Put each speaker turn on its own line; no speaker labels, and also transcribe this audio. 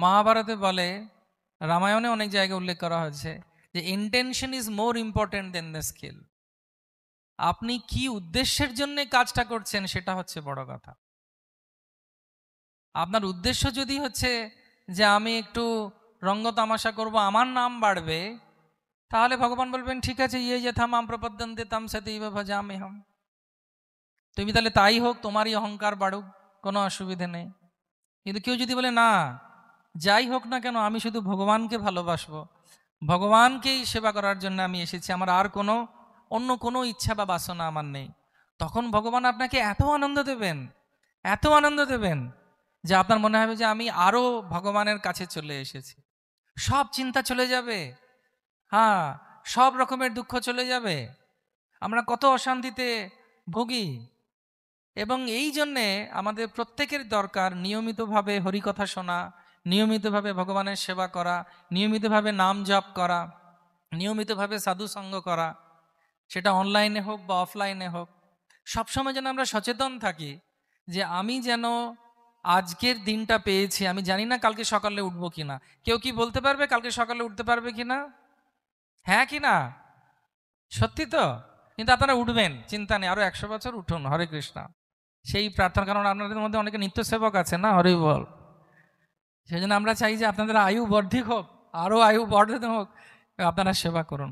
মহাভারতে বলে, রামায়ণে অনেক জায়গায় উল্লেখ করা হয়েছে যে intention is more important than the skill. আপনি কি উদ্দেশ্যের জন্য কাজটা করছেন সেটা হচ্ছে বড় কথা। আপনার উদ্দেশ্য যদি হচ্ছে যে আমি একটু রঙ্গ তামাশা করব, আমার নাম বাড়বে, তাহলে ভগবান বলবেন ঠিক আছে, ইয়ে যথা মাম প্রপদ্যন্তে তাম সতৈব ভজাম্যহম। তুমি তাহলে তাই হোক, তোমারই অহংকার বাড়ুক, কোনো অসুবিধে নেই। কিন্তু কেউ যদি বলে না, যাই হোক না কেন আমি শুধু ভগবানকে ভালোবাসবো, ভগবানকেই সেবা করার জন্য আমি এসেছি, আমার আর কোনো অন্য কোনো ইচ্ছা বা বাসনা আমার নেই, তখন ভগবান আপনাকে এত আনন্দ দেবেন, এত আনন্দ দেবেন যে আপনার মনে হবে যে আমি আরো ভগবানের কাছে চলে এসেছি। সব চিন্তা চলে যাবে, হ্যাঁ, সব রকমের দুঃখ চলে যাবে। আমরা কত অশান্তিতে ভুগি, এবং এই জন্যে আমাদের প্রত্যেকের দরকার নিয়মিতভাবে হরিকথা শোনা, নিয়মিতভাবে ভগবানের সেবা করা, নিয়মিতভাবে নাম জপ করা, নিয়মিতভাবে সাধুসঙ্গ করা, সেটা অনলাইনে হোক বা অফলাইনে হোক। সবসময় যেন আমরা সচেতন থাকি যে আমি যেন আজকের দিনটা পেয়েছি, আমি জানি না কালকে সকালে উঠবো কিনা। কেউ কি বলতে পারবে কালকে সকালে উঠতে পারবে কিনা? হ্যাঁ কি না? সত্যি তো? কিন্তু আপনারা উঠবেন, চিন্তা নেই, আরো 100 বছর উঠুন, হরে কৃষ্ণ। সেই প্রার্থনা, কারণ আপনাদের মধ্যে অনেকে নিত্য সেবক আছে না, হরি বল। সেই জন্য আমরা চাই যে আপনাদের আয়ু বর্ধিক হোক, আরো আয়ু বর্ধিত হোক, আপনারা সেবা করুন।